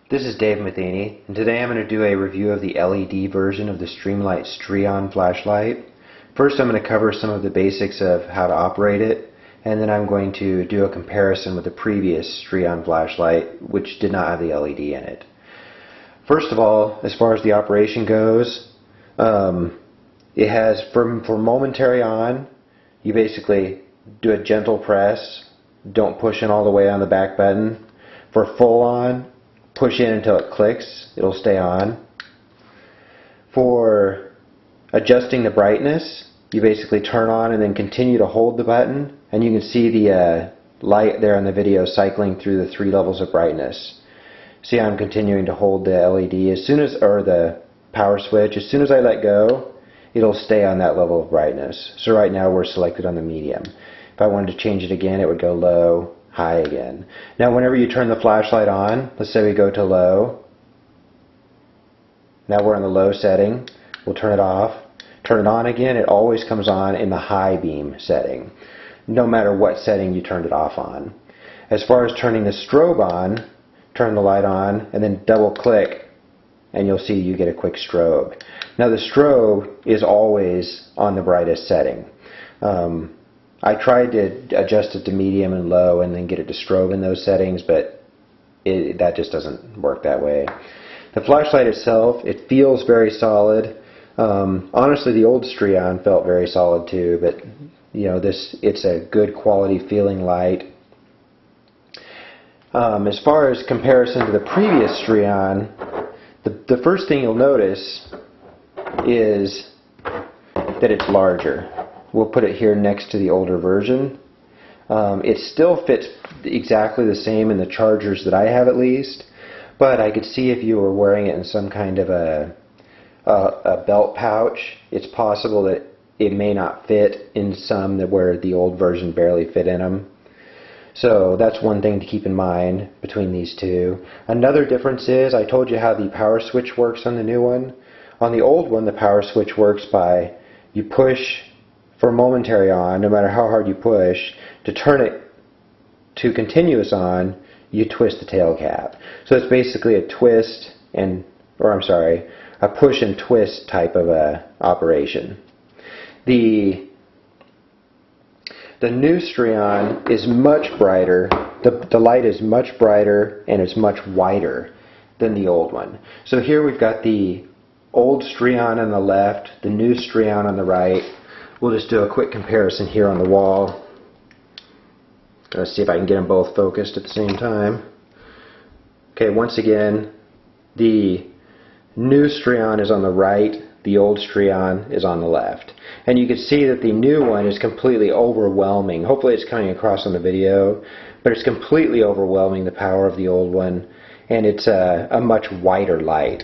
This is Dave Matheny, and today I'm going to do a review of the LED version of the Streamlight Strion flashlight. First I'm going to cover some of the basics of how to operate it, and then I'm going to do a comparison with the previous Strion flashlight, which did not have the LED in it. First of all, as far as the operation goes, it has, for momentary on, you basically do a gentle press, don't push in all the way on the back button. For full on, push in until it clicks, it'll stay on. For adjusting the brightness, you basically turn on and then continue to hold the button, and you can see the light there on the video cycling through the 3 levels of brightness. See, I'm continuing to hold the LED or the power switch. As soon as I let go, it'll stay on that level of brightness. So right now we're selected on the medium. If I wanted to change it again, it would go low, high again. Now whenever you turn the flashlight on, let's say we go to low. Now we're on the low setting. We'll turn it off. Turn it on again, it always comes on in the high beam setting, no matter what setting you turned it off on. As far as turning the strobe on, turn the light on and then double click and you'll see you get a quick strobe. Now the strobe is always on the brightest setting. I tried to adjust it to medium and low and then get it to strobe in those settings, but that just doesn't work that way. The flashlight itself, it feels very solid. Honestly, the old Strion felt very solid too, but you know, it's a good quality feeling light. As far as comparison to the previous Strion, the first thing you'll notice is that it's larger. We'll put it here next to the older version. It still fits exactly the same in the chargers that I have at least, but I could see if you were wearing it in some kind of a belt pouch, it's possible that it may not fit in some where the old version barely fit in them. So that's one thing to keep in mind between these two. Another difference is, I told you how the power switch works on the new one. On the old one, the power switch works by, you push for momentary on, no matter how hard you push. To turn it to continuous on, you twist the tail cap. So it's basically a push and twist type of operation. The new Strion is much brighter. The light is much brighter and it's much wider than the old one. So here we've got the old Strion on the left, the new Strion on the right. We'll just do a quick comparison here on the wall. Let's see if I can get them both focused at the same time. Okay, once again, the new Strion is on the right, the old Strion is on the left. And you can see that the new one is completely overwhelming. Hopefully it's coming across on the video, but it's completely overwhelming the power of the old one, and it's a much wider light.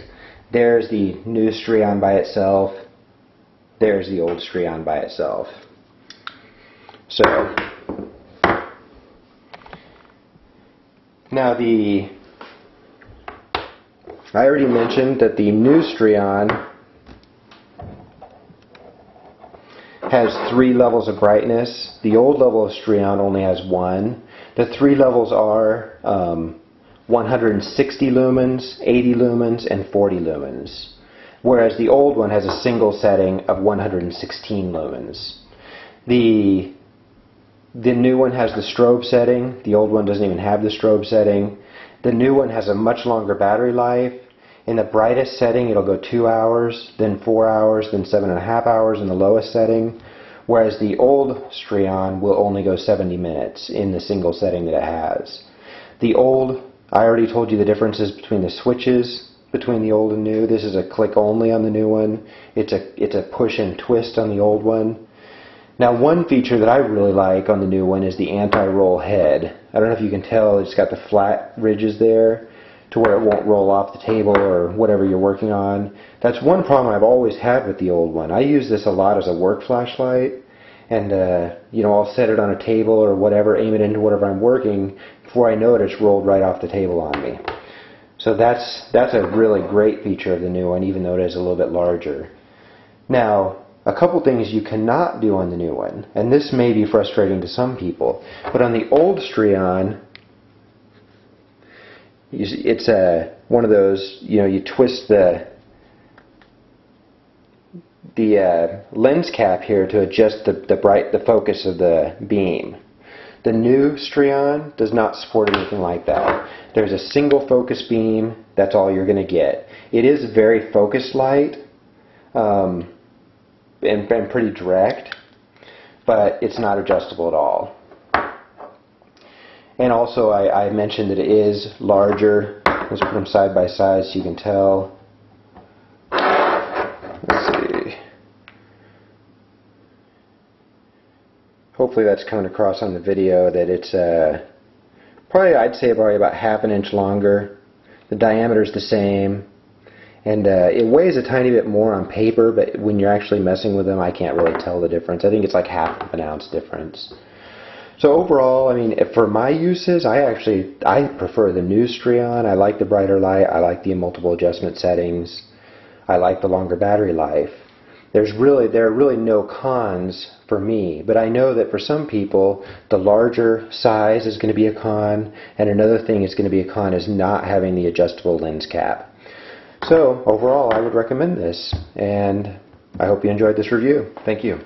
There's the new Strion by itself. There's the old Strion by itself. So, now I already mentioned that the new Strion has 3 levels of brightness. The old level of Strion only has 1. The 3 levels are 160 lumens, 80 lumens, and 40 lumens. Whereas the old one has a single setting of 116 lumens. The new one has the strobe setting. The old one doesn't even have the strobe setting. The new one has a much longer battery life. In the brightest setting, it'll go 2 hours, then 4 hours, then 7.5 hours in the lowest setting. Whereas the old Strion will only go 70 minutes in the single setting that it has. The old, I already told you the differences between the switches between the old and new. This is a click only on the new one. It's a push and twist on the old one. Now one feature that I really like on the new one is the anti-roll head. I don't know if you can tell, it's got the flat ridges there to where it won't roll off the table or whatever you're working on. That's one problem I've always had with the old one. I use this a lot as a work flashlight, and you know, I'll set it on a table or whatever, aim it into whatever I'm working. Before I know it, it's rolled right off the table on me. So that's a really great feature of the new one, even though it is a little bit larger. Now, a couple things you cannot do on the new one, and this may be frustrating to some people, but on the old Strion, it's one of those, you twist the lens cap here to adjust the focus of the beam. The new Strion does not support anything like that. There's a single focus beam, that's all you're going to get. It is very focus light and pretty direct, but it's not adjustable at all. And also I mentioned that it is larger. Let's put them side by side so you can tell. Let's see. Hopefully that's coming across on the video that it's probably, I'd say, probably about ½ inch longer. The diameter is the same, and it weighs a tiny bit more on paper, but when you're actually messing with them, I can't really tell the difference. I think it's like ½ ounce difference. So overall, I mean, for my uses, I prefer the new Strion. I like the brighter light. I like the multiple adjustment settings. I like the longer battery life. There are really no cons for me, but I know that for some people the larger size is going to be a con, and another thing is going to be a con is not having the adjustable lens cap. So overall, I would recommend this, and I hope you enjoyed this review. Thank you.